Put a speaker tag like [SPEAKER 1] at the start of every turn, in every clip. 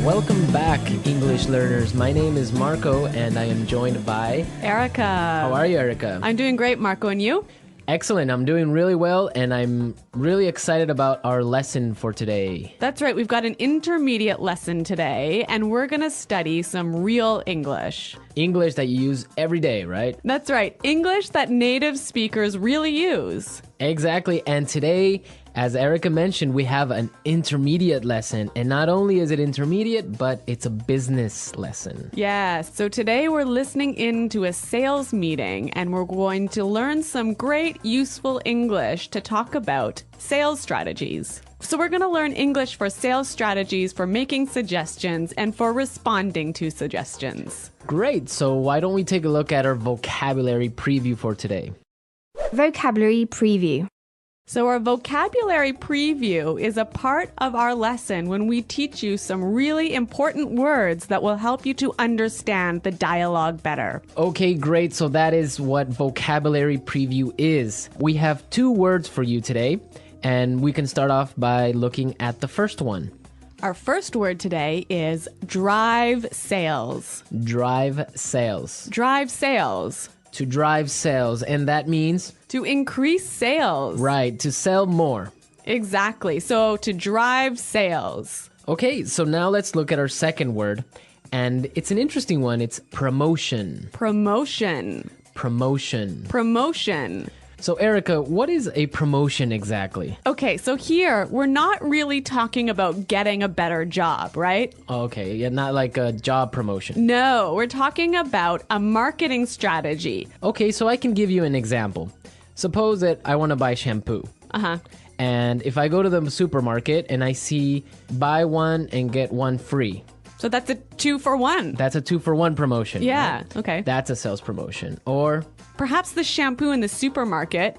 [SPEAKER 1] Welcome back, English learners. My name is Marco, and I am joined by
[SPEAKER 2] Erica.
[SPEAKER 1] How are you, Erica?
[SPEAKER 2] I'm doing great, Marco, and you?
[SPEAKER 1] Excellent. I'm doing really well, and I'm really excited about our lesson for today.
[SPEAKER 2] That's right. We've got an intermediate lesson today, and we're going to study some real English.
[SPEAKER 1] English that you use every day, right?
[SPEAKER 2] That's right. English that native speakers really use.
[SPEAKER 1] Exactly. And today, as Erica mentioned, we have an intermediate lesson. And not only is it intermediate, but it's a business lesson.
[SPEAKER 2] Yes. So today we're listening in to a sales meeting, and we're going to learn some great useful English to talk about sales strategies. So we're going to learn English for sales strategies, for making suggestions, and for responding to suggestions.
[SPEAKER 1] Great. So why don't we take a look at our vocabulary preview for today?
[SPEAKER 3] Vocabulary preview.
[SPEAKER 2] So our vocabulary preview is a part of our lesson when we teach you some really important words that will help you to understand the dialogue better.
[SPEAKER 1] Okay, great. So that is what vocabulary preview is. We have 2 words for you today, and we can start off by looking at the first one.
[SPEAKER 2] Our first word today is drive sales.
[SPEAKER 1] Drive sales.
[SPEAKER 2] Drive sales.
[SPEAKER 1] To drive sales, and that means?
[SPEAKER 2] To increase sales.
[SPEAKER 1] Right, to sell more.
[SPEAKER 2] Exactly. So to drive sales.
[SPEAKER 1] Okay, so now let's look at our second word, and it's an interesting one. It's promotion.
[SPEAKER 2] Promotion.
[SPEAKER 1] Promotion.
[SPEAKER 2] Promotion.
[SPEAKER 1] So Erica, what is a promotion exactly?
[SPEAKER 2] Okay, so here we're not really talking about getting a better job, right?
[SPEAKER 1] Okay, yeah, not like a job promotion.
[SPEAKER 2] No, we're talking about a marketing strategy.
[SPEAKER 1] Okay, so I can give you an example. Suppose that I want to buy shampoo.
[SPEAKER 2] Uh-huh.
[SPEAKER 1] And if I go to the supermarket and I see buy one and get one free.
[SPEAKER 2] So that's a 2-for-1.
[SPEAKER 1] That's a 2-for-1 promotion.
[SPEAKER 2] Yeah,
[SPEAKER 1] right?
[SPEAKER 2] okay.
[SPEAKER 1] That's a sales promotion. Or
[SPEAKER 2] perhaps the shampoo in the supermarket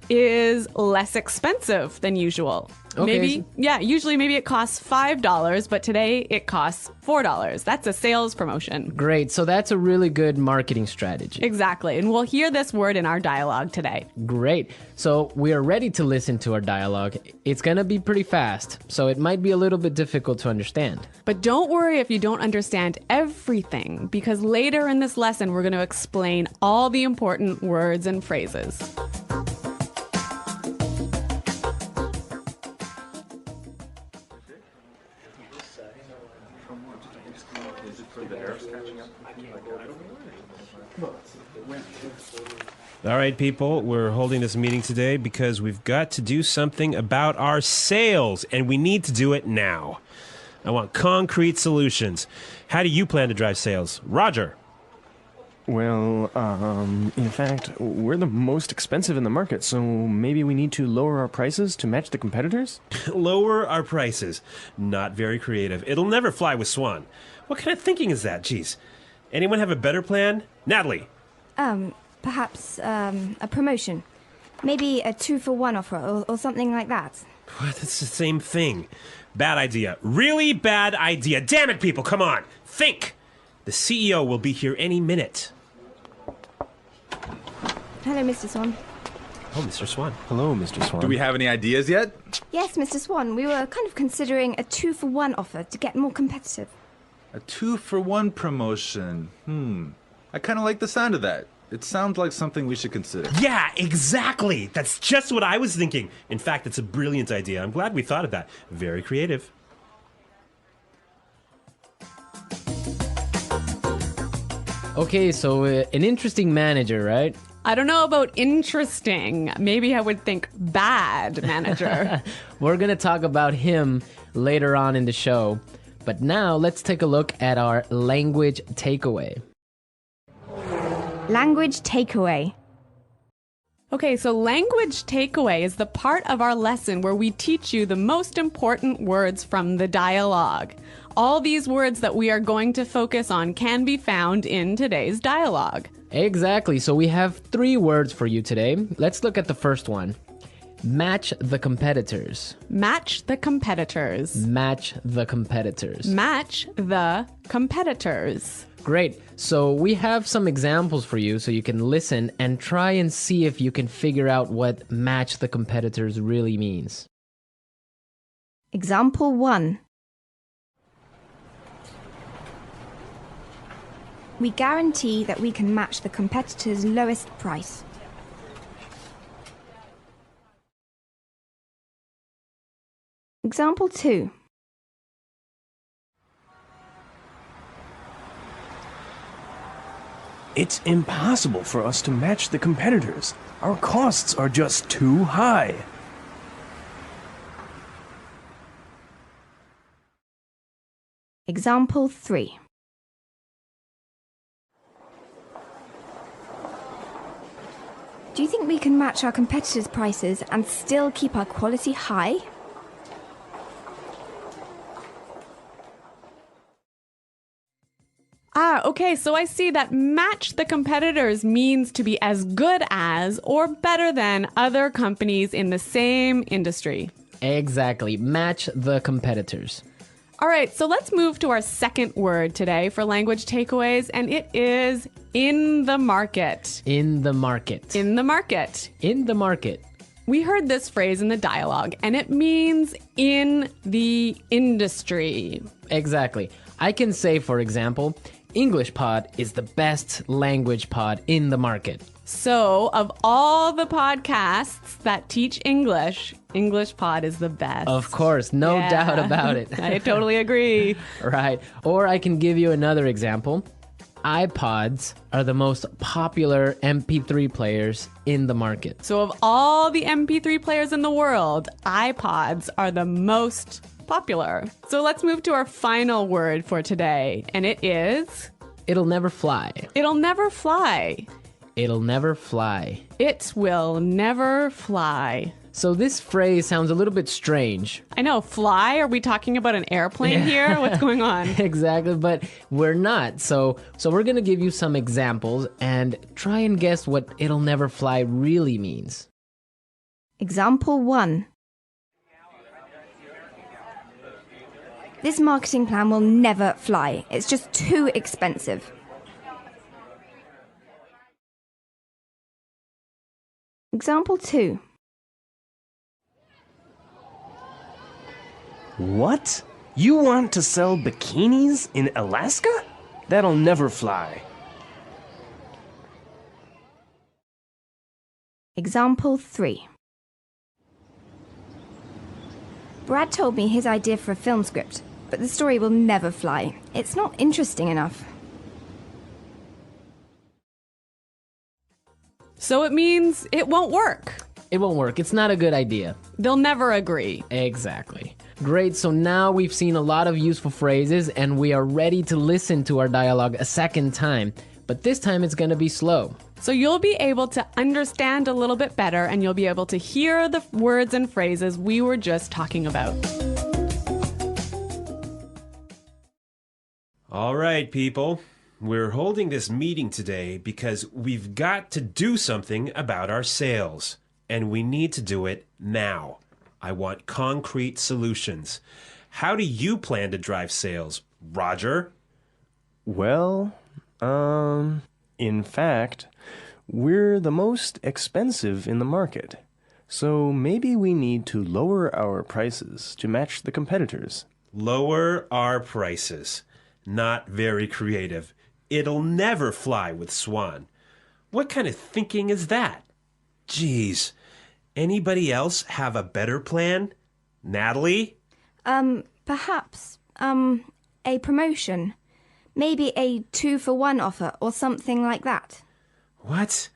[SPEAKER 2] is less expensive than usual.
[SPEAKER 1] Okay.
[SPEAKER 2] Usually maybe it costs $5, but today it costs $4. That's a sales promotion.
[SPEAKER 1] great, so that's a really good marketing strategy.
[SPEAKER 2] Exactly, and we'll hear this word in our dialogue today.
[SPEAKER 1] Great. So we are ready to listen to our dialogue. It's going to be pretty fast, so it might be a little bit difficult to understand.
[SPEAKER 2] But don't worry if you don't understand everything, because later in this lesson we're going to explain all the important words and phrases.
[SPEAKER 4] All right, people, we're holding this meeting today because we've got to do something about our sales, and we need to do it now. I want concrete solutions. How do you plan to drive sales? Roger.
[SPEAKER 5] Well, in fact, we're the most expensive in the market, so maybe we need to lower our prices to match the competitors?
[SPEAKER 4] Lower our prices. Not very creative. It'll never fly with Swan. What kind of thinking is that? Jeez. Anyone have a better plan? Natalie.
[SPEAKER 3] Perhaps a promotion. Maybe a 2-for-1 offer or something like that.
[SPEAKER 4] What? That's the same thing. Bad idea. Really bad idea. Damn it, people, come on. Think. The CEO will be here any minute.
[SPEAKER 3] Hello, Mr. Swan.
[SPEAKER 4] Oh, Mr. Swan.
[SPEAKER 5] Hello, Mr. Swan.
[SPEAKER 6] Do we have any ideas yet?
[SPEAKER 3] Yes, Mr. Swan, we were kind of considering a 2-for-1 offer to get more competitive.
[SPEAKER 6] A 2-for-1 promotion. I kind of like the sound of that. It sounds like something we should consider.
[SPEAKER 4] Yeah, exactly. That's just what I was thinking. In fact, it's a brilliant idea. I'm glad we thought of that. Very creative.
[SPEAKER 1] Okay, so an interesting manager, right?
[SPEAKER 2] I don't know about interesting. Maybe I would think bad manager.
[SPEAKER 1] We're going to talk about him later on in the show. But now let's take a look at our language takeaway.
[SPEAKER 3] Language takeaway.
[SPEAKER 2] Okay, so language takeaway is the part of our lesson where we teach you the most important words from the dialogue. All these words that we are going to focus on can be found in today's dialogue.
[SPEAKER 1] Exactly. So we have 3 words for you today. Let's look at the first one. Match the competitors.
[SPEAKER 2] Match the competitors.
[SPEAKER 1] Match the competitors.
[SPEAKER 2] Match the competitors.
[SPEAKER 1] Great. So we have some examples for you so you can listen and try and see if you can figure out what match the competitors really means.
[SPEAKER 3] Example 1. We guarantee that we can match the competitor's lowest price. Example 2.
[SPEAKER 5] It's impossible for us to match the competitors. Our costs are just too high.
[SPEAKER 3] Example 3. Do you think we can match our competitors' prices and still keep our quality high?
[SPEAKER 2] Okay, so I see that match the competitors means to be as good as or better than other companies in the same industry.
[SPEAKER 1] Exactly. Match the competitors.
[SPEAKER 2] All right, so let's move to our second word today for language takeaways, and it is in the market.
[SPEAKER 1] In the market.
[SPEAKER 2] In the market.
[SPEAKER 1] In the market.
[SPEAKER 2] We heard this phrase in the dialogue, and it means in the industry.
[SPEAKER 1] Exactly. I can say, for example, English Pod is the best language pod in the market.
[SPEAKER 2] So, of all the podcasts that teach English, English Pod is the best.
[SPEAKER 1] Of course, no
[SPEAKER 2] Yeah.
[SPEAKER 1] doubt about it.
[SPEAKER 2] I totally agree.
[SPEAKER 1] Right. Or I can give you another example. iPods are the most popular MP3 players in the market.
[SPEAKER 2] So, of all the MP3 players in the world, iPods are the most popular. So, let's move to our final word for today, and it is
[SPEAKER 1] It'll never fly.
[SPEAKER 2] it'll never fly.
[SPEAKER 1] It'll never fly.
[SPEAKER 2] It will never fly.
[SPEAKER 1] So this phrase sounds a little bit strange.
[SPEAKER 2] I know, fly? Are we talking about an airplane here? What's going on?
[SPEAKER 1] Exactly, but we're not. So we're going to give you some examples and try and guess what it'll never fly really means.
[SPEAKER 3] Example 1. This marketing plan will never fly. It's just too expensive. Example 2.
[SPEAKER 5] What? You want to sell bikinis in Alaska? That'll never fly.
[SPEAKER 3] Example 3. Brad told me his idea for a film script, but the story will never fly. It's not interesting enough.
[SPEAKER 2] So it means it won't work.
[SPEAKER 1] It won't work. It's not a good idea.
[SPEAKER 2] They'll never agree.
[SPEAKER 1] Exactly. Great, so now we've seen a lot of useful phrases and we are ready to listen to our dialogue a second time. But this time it's going to be slow.
[SPEAKER 2] So you'll be able to understand a little bit better and you'll be able to hear the words and phrases we were just talking about.
[SPEAKER 4] All right, people. We're holding this meeting today because we've got to do something about our sales. And we need to do it now. I want concrete solutions. How do you plan to drive sales, Roger?
[SPEAKER 5] Well, in fact, we're the most expensive in the market. So maybe we need to lower our prices to match the competitors.
[SPEAKER 4] Lower our prices. Not very creative. It'll never fly with Swan. What kind of thinking is that? Geez. Anybody else have a better plan? Natalie?
[SPEAKER 3] Perhaps, a promotion. Maybe a 2-for-1 offer or something like that.
[SPEAKER 4] What?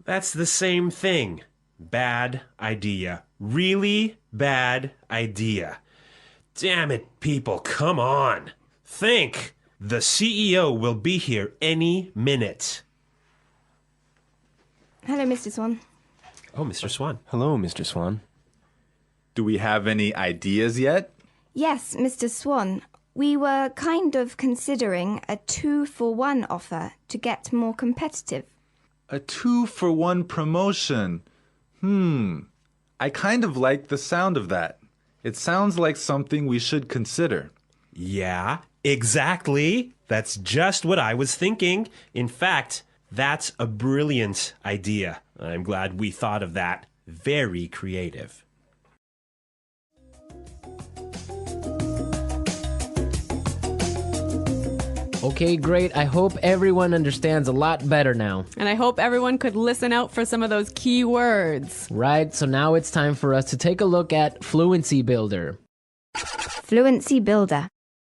[SPEAKER 4] That's the same thing. Bad idea. Really bad idea. Damn it, people, come on. Think. The CEO will be here any minute.
[SPEAKER 3] Hello, Mr. Swan.
[SPEAKER 4] Oh, Mr. Swan.
[SPEAKER 5] Hello, Mr. Swan.
[SPEAKER 6] Do we have any ideas yet?
[SPEAKER 3] Yes, Mr. Swan. We were kind of considering a 2-for-1 offer to get more competitive.
[SPEAKER 6] A 2-for-1 promotion. I kind of like the sound of that. It sounds like something we should consider.
[SPEAKER 4] Yeah, exactly. That's just what I was thinking. In fact, that's a brilliant idea. I'm glad we thought of that. Very creative.
[SPEAKER 1] Okay, great. I hope everyone understands a lot better now.
[SPEAKER 2] And I hope everyone could listen out for some of those key words.
[SPEAKER 1] Right, so now it's time for us to take a look at Fluency Builder.
[SPEAKER 3] Fluency Builder.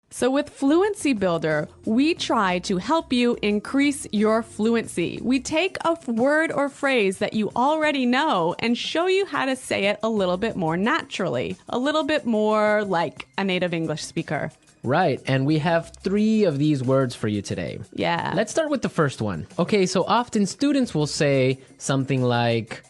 [SPEAKER 2] So with Fluency Builder, we try to help you increase your fluency. We take a word or phrase that you already know and show you how to say it a little bit more naturally, a little bit more like a native English speaker.
[SPEAKER 1] Right, and we have 3 of these words for you today.
[SPEAKER 2] Yeah.
[SPEAKER 1] Let's start with the first one. Okay, so often students will say something like,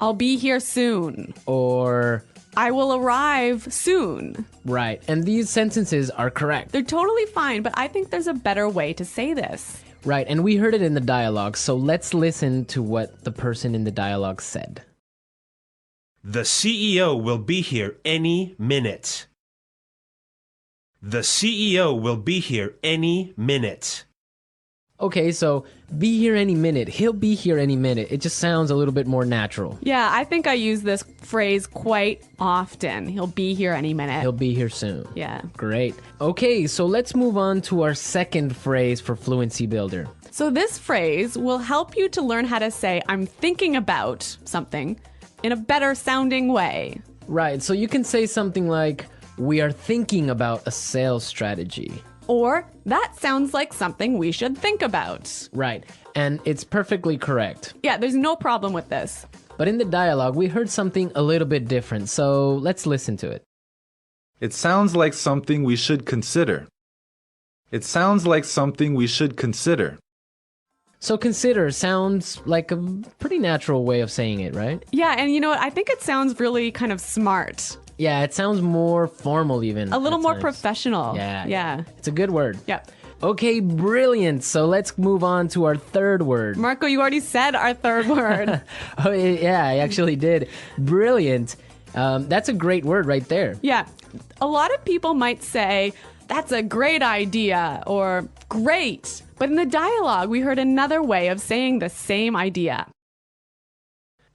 [SPEAKER 2] I'll be here soon.
[SPEAKER 1] or,
[SPEAKER 2] I will arrive soon.
[SPEAKER 1] right, and these sentences are correct.
[SPEAKER 2] They're totally fine, but I think there's a better way to say this.
[SPEAKER 1] Right, and we heard it in the dialogue, so let's listen to what the person in the dialogue said.
[SPEAKER 4] The CEO will be here any minute. The CEO will be here any minute.
[SPEAKER 1] Okay, so be here any minute. He'll be here any minute. It just sounds a little bit more natural.
[SPEAKER 2] Yeah, I think I use this phrase quite often. He'll be here any minute.
[SPEAKER 1] He'll be here soon.
[SPEAKER 2] Yeah.
[SPEAKER 1] Great. Okay, so let's move on to our second phrase for Fluency Builder.
[SPEAKER 2] So this phrase will help you to learn how to say I'm thinking about something in a better sounding way.
[SPEAKER 1] Right, so you can say something like, we are thinking about a sales strategy.
[SPEAKER 2] Or that sounds like something we should think about.
[SPEAKER 1] Right, and it's perfectly correct.
[SPEAKER 2] Yeah, there's no problem with this.
[SPEAKER 1] But in the dialogue, we heard something a little bit different, so let's listen to it.
[SPEAKER 6] It sounds like something we should consider. It sounds like something we should consider.
[SPEAKER 1] So consider sounds like a pretty natural way of saying it, right?
[SPEAKER 2] Yeah, and you know what? I think it sounds really kind of smart.
[SPEAKER 1] Yeah, it sounds more formal even.
[SPEAKER 2] A little
[SPEAKER 1] at
[SPEAKER 2] more
[SPEAKER 1] times.
[SPEAKER 2] professional.
[SPEAKER 1] Yeah.
[SPEAKER 2] Yeah.
[SPEAKER 1] It's a good word.
[SPEAKER 2] Yeah.
[SPEAKER 1] Okay, brilliant. So let's move on to our third word.
[SPEAKER 2] Marco, you already said our third word.
[SPEAKER 1] Oh, yeah, I actually did. Brilliant. That's a great word right there.
[SPEAKER 2] Yeah. A lot of people might say, that's a great idea or great. But in the dialogue, we heard another way of saying the same idea.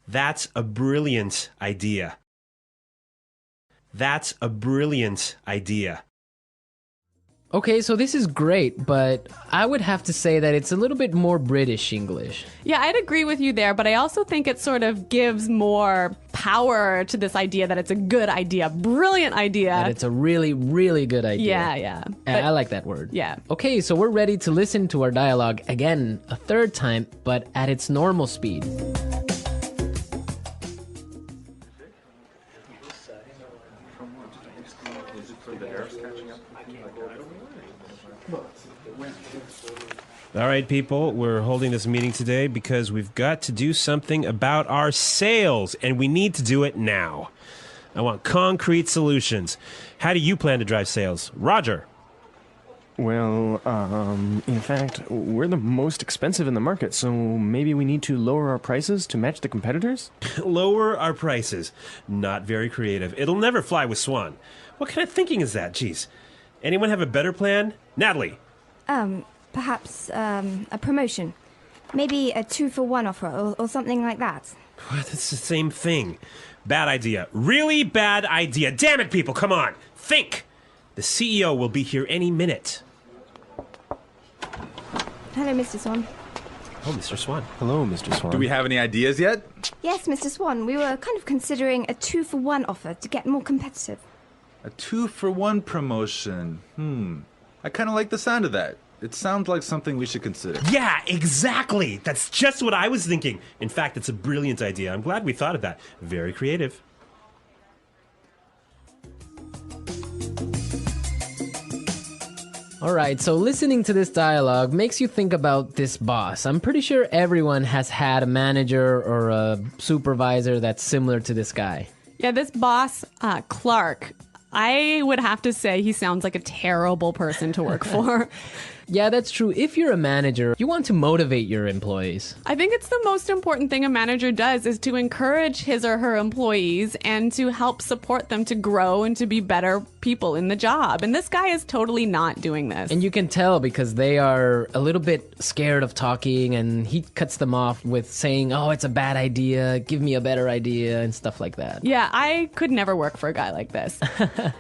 [SPEAKER 4] That's a brilliant idea. That's a brilliant idea.
[SPEAKER 1] Okay, so this is great, but I would have to say that it's a little bit more British English.
[SPEAKER 2] Yeah, I'd agree with you there, but I also think it sort of gives more power to this idea that it's a good idea, brilliant idea.
[SPEAKER 1] That it's a really, really good idea.
[SPEAKER 2] Yeah.
[SPEAKER 1] And I like that word.
[SPEAKER 2] Yeah.
[SPEAKER 1] Okay, so we're ready to listen to our dialogue again a third time, but at its normal speed.
[SPEAKER 4] All right, people, we're holding this meeting today because we've got to do something about our sales, and we need to do it now. I want concrete solutions. How do you plan to drive sales? Roger.
[SPEAKER 5] Well, in fact, we're the most expensive in the market, so maybe we need to lower our prices to match the competitors?
[SPEAKER 4] Lower our prices. Not very creative. It'll never fly with Swan. What kind of thinking is that? Jeez. Anyone have a better plan? Natalie.
[SPEAKER 3] Perhaps a promotion. Maybe a 2-for-1 offer or something like that.
[SPEAKER 4] What? It's the same thing. Bad idea. Really bad idea. Damn it, people, come on. Think. The CEO will be here any minute.
[SPEAKER 3] Hello, Mr. Swan.
[SPEAKER 4] Oh, Mr. Swan.
[SPEAKER 5] Hello, Mr. Swan.
[SPEAKER 6] Do we have any ideas yet?
[SPEAKER 3] Yes, Mr. Swan, we were kind of considering a 2-for-1 offer to get more competitive.
[SPEAKER 6] A 2-for-1 promotion. I kind of like the sound of that. It sounds like something we should consider.
[SPEAKER 4] Yeah, exactly. That's just what I was thinking. In fact, it's a brilliant idea. I'm glad we thought of that. Very creative.
[SPEAKER 1] All right, so listening to this dialogue makes you think about this boss. I'm pretty sure everyone has had a manager or a supervisor that's similar to this guy.
[SPEAKER 2] Yeah, this boss, Clark, I would have to say he sounds like a terrible person to work for.
[SPEAKER 1] Yeah, that's true. If you're a manager, you want to motivate your employees.
[SPEAKER 2] I think it's the most important thing a manager does is to encourage his or her employees and to help support them to grow and to be better people in the job. And this guy is totally not doing this.
[SPEAKER 1] And you can tell because they are a little bit scared of talking, and he cuts them off with saying, oh, it's a bad idea, give me a better idea, and stuff like that.
[SPEAKER 2] Yeah, I could never work for a guy like this.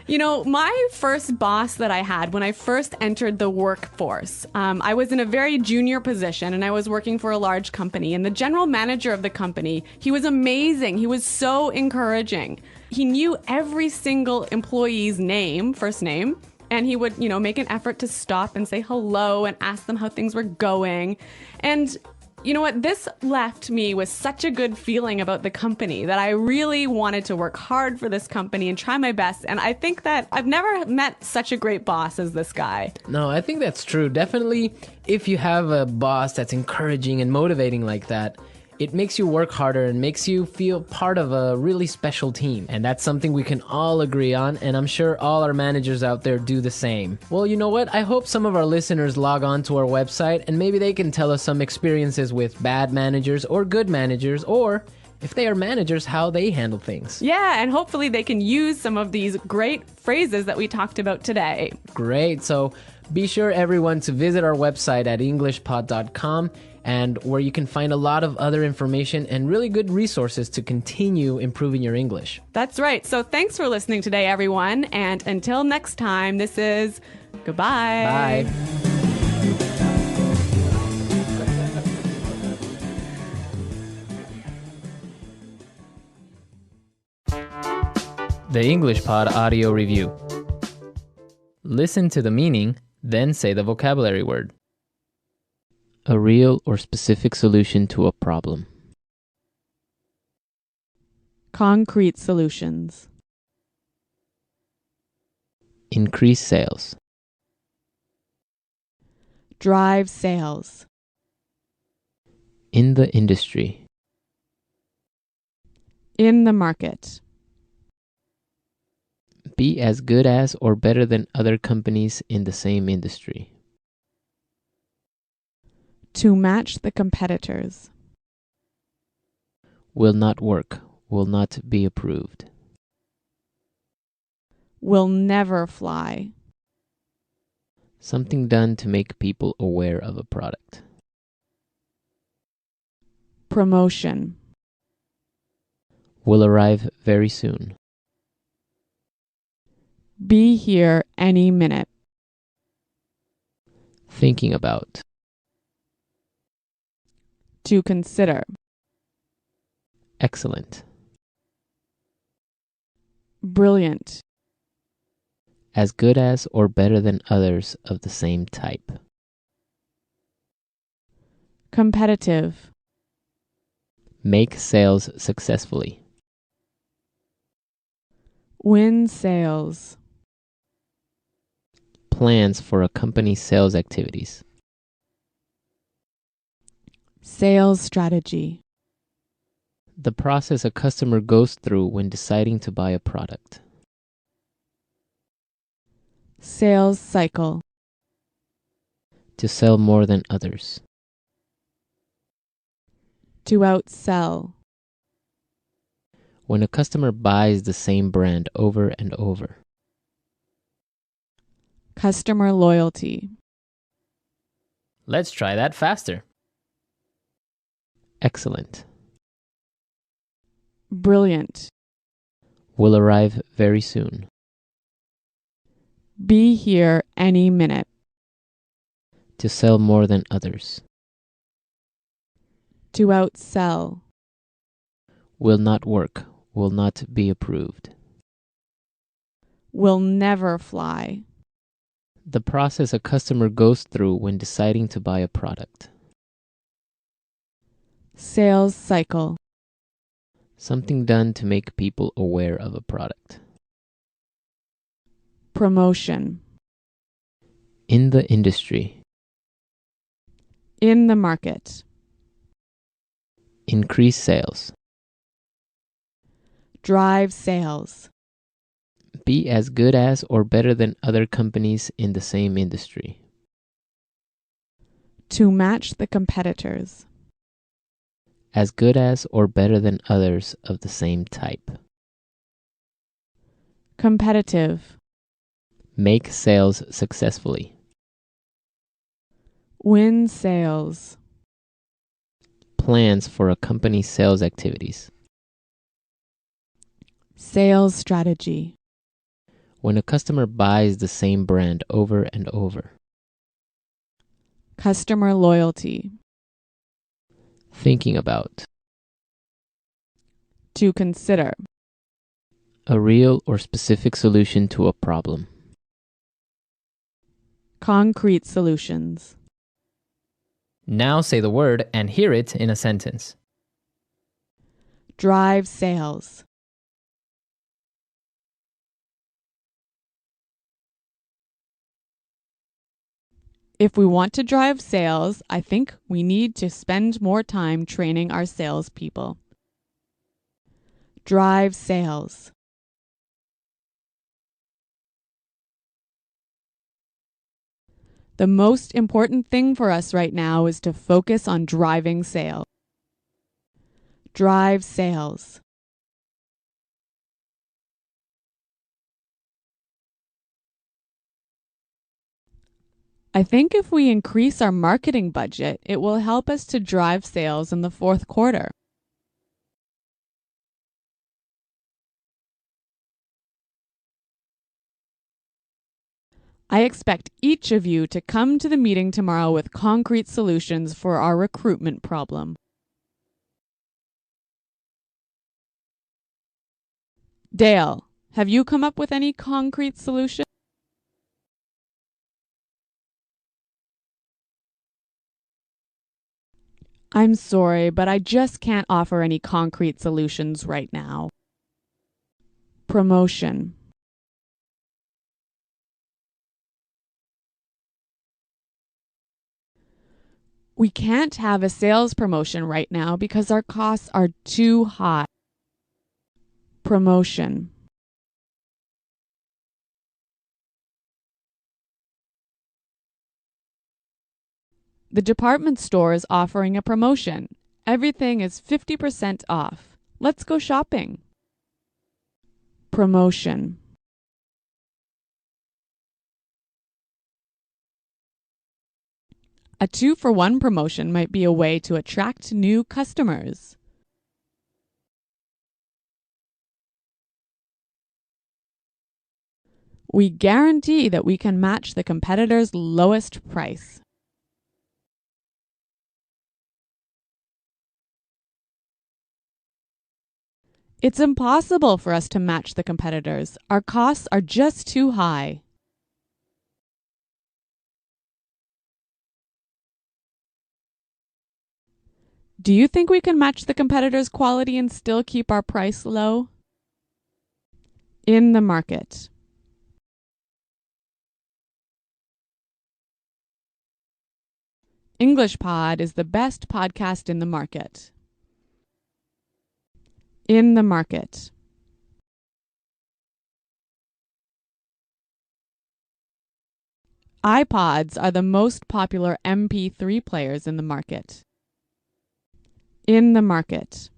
[SPEAKER 2] You know, my first boss that I had when I first entered the workforce, I was in a very junior position and I was working for a large company. And the general manager of the company, he was amazing. He was so encouraging. He knew every single employee's name, first name, and he would, make an effort to stop and say hello and ask them how things were going. And you know what? This left me with such a good feeling about the company that I really wanted to work hard for this company and try my best. And I think that I've never met such a great boss as this guy.
[SPEAKER 1] No, I think that's true. Definitely, if you have a boss that's encouraging and motivating like that, it makes you work harder and makes you feel part of a really special team. And that's something we can all agree on, and I'm sure all our managers out there do the same. Well, you know what? I hope some of our listeners log on to our website and maybe they can tell us some experiences with bad managers or good managers, or if they are managers, how they handle things.
[SPEAKER 2] Yeah, and hopefully they can use some of these great phrases that we talked about today.
[SPEAKER 1] Great. So be sure, everyone, to visit our website at englishpod.com, and where you can find a lot of other information and really good resources to continue improving your English.
[SPEAKER 2] That's right. So thanks for listening today, everyone. And until next time, this is goodbye.
[SPEAKER 1] Bye. The English Pod Audio Review. Listen to the meaning, then say the vocabulary word. A real or specific solution to a problem.
[SPEAKER 2] Concrete solutions.
[SPEAKER 1] Increase sales.
[SPEAKER 2] Drive sales.
[SPEAKER 1] In the industry.
[SPEAKER 2] In the market.
[SPEAKER 1] Be as good as or better than other companies in the same industry.
[SPEAKER 2] To match the competitors.
[SPEAKER 1] Will not work. Will not be approved.
[SPEAKER 2] Will never fly.
[SPEAKER 1] Something done to make people aware of a product.
[SPEAKER 2] Promotion.
[SPEAKER 1] Will arrive very soon.
[SPEAKER 2] Be here any minute.
[SPEAKER 1] Thinking about.
[SPEAKER 2] To consider.
[SPEAKER 1] Excellent.
[SPEAKER 2] Brilliant.
[SPEAKER 1] As good as or better than others of the same type.
[SPEAKER 2] Competitive.
[SPEAKER 1] Make sales successfully.
[SPEAKER 2] Win sales.
[SPEAKER 1] Plans for a company's sales activities.
[SPEAKER 2] Sales strategy.
[SPEAKER 1] The process a customer goes through when deciding to buy a product.
[SPEAKER 2] Sales cycle.
[SPEAKER 1] To sell more than others.
[SPEAKER 2] To outsell.
[SPEAKER 1] When a customer buys the same brand over and over.
[SPEAKER 2] Customer loyalty.
[SPEAKER 1] Let's try that faster. Excellent.
[SPEAKER 2] Brilliant.
[SPEAKER 1] Will arrive very soon.
[SPEAKER 2] Be here any minute.
[SPEAKER 1] To sell more than others.
[SPEAKER 2] To outsell.
[SPEAKER 1] Will not work. Will not be approved.
[SPEAKER 2] Will never fly.
[SPEAKER 1] The process a customer goes through when deciding to buy a product.
[SPEAKER 2] Sales cycle.
[SPEAKER 1] Something done to make people aware of a product.
[SPEAKER 2] Promotion.
[SPEAKER 1] In the industry.
[SPEAKER 2] In the market.
[SPEAKER 1] Increase sales.
[SPEAKER 2] Drive sales.
[SPEAKER 1] Be as good as or better than other companies in the same industry.
[SPEAKER 2] To match the competitors.
[SPEAKER 1] As good as or better than others of the same type.
[SPEAKER 2] Competitive.
[SPEAKER 1] Make sales successfully.
[SPEAKER 2] Win sales.
[SPEAKER 1] Plans for a company's sales activities.
[SPEAKER 2] Sales strategy.
[SPEAKER 1] When a customer buys the same brand over and over.
[SPEAKER 2] Customer loyalty.
[SPEAKER 1] Thinking about.
[SPEAKER 2] To consider.
[SPEAKER 1] A real or specific solution to a problem.
[SPEAKER 2] Concrete solutions.
[SPEAKER 1] Now say the word and hear it in a sentence.
[SPEAKER 2] Drive sales. If we want to drive sales, I think we need to spend more time training our salespeople. Drive sales. The most important thing for us right now is to focus on driving sales. Drive sales. I think if we increase our marketing budget, it will help us to drive sales in the fourth quarter. I expect each of you to come to the meeting tomorrow with concrete solutions for our recruitment problem. Dale, have you come up with any concrete solution? I'm sorry, but I just can't offer any concrete solutions right now. Promotion. We can't have a sales promotion right now because our costs are too high. Promotion. The department store is offering a promotion. Everything is 50% off. Let's go shopping. Promotion. A 2-for-1 promotion might be a way to attract new customers. We guarantee that we can match the competitor's lowest price. It's impossible for us to match the competitors. Our costs are just too high. Do you think we can match the competitor's quality and still keep our price low? In the market. English Pod is the best podcast in the market. In the market. iPods are the most popular MP3 players in the market. In the market.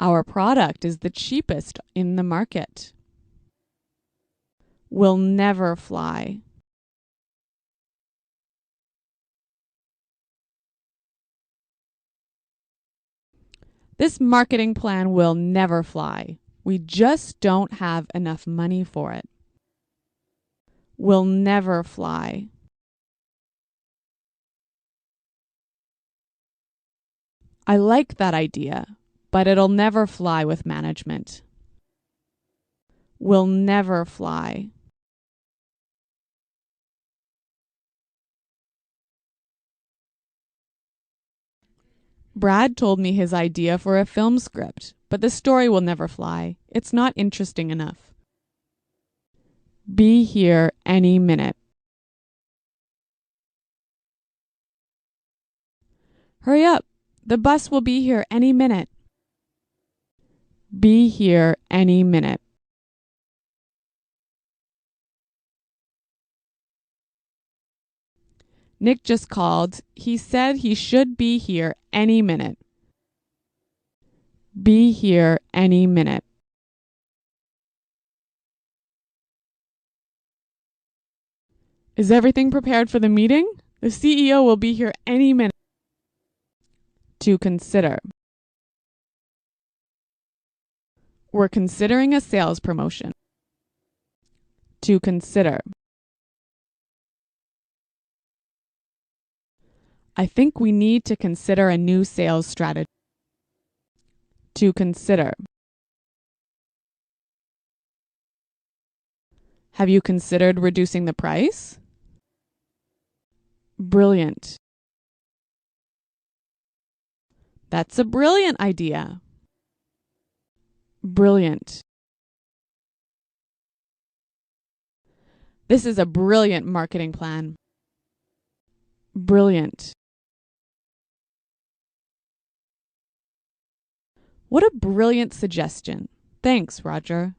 [SPEAKER 2] Our product is the cheapest in the market. Will never fly. This marketing plan will never fly. We just don't have enough money for it. Will never fly. I like that idea, but it'll never fly with management. Will never fly. Brad told me his idea for a film script, but the story will never fly. It's not interesting enough. Be here any minute. Hurry up. The bus will be here any minute. Be here any minute. Nick just called. He said he should be here any minute. Be here any minute. Is everything prepared for the meeting? The CEO will be here any minute. To consider. We're considering a sales promotion. To consider. I think we need to consider a new sales strategy. To consider. Have you considered reducing the price? Brilliant. That's a brilliant idea. Brilliant. This is a brilliant marketing plan. Brilliant. What a brilliant suggestion. Thanks, Roger.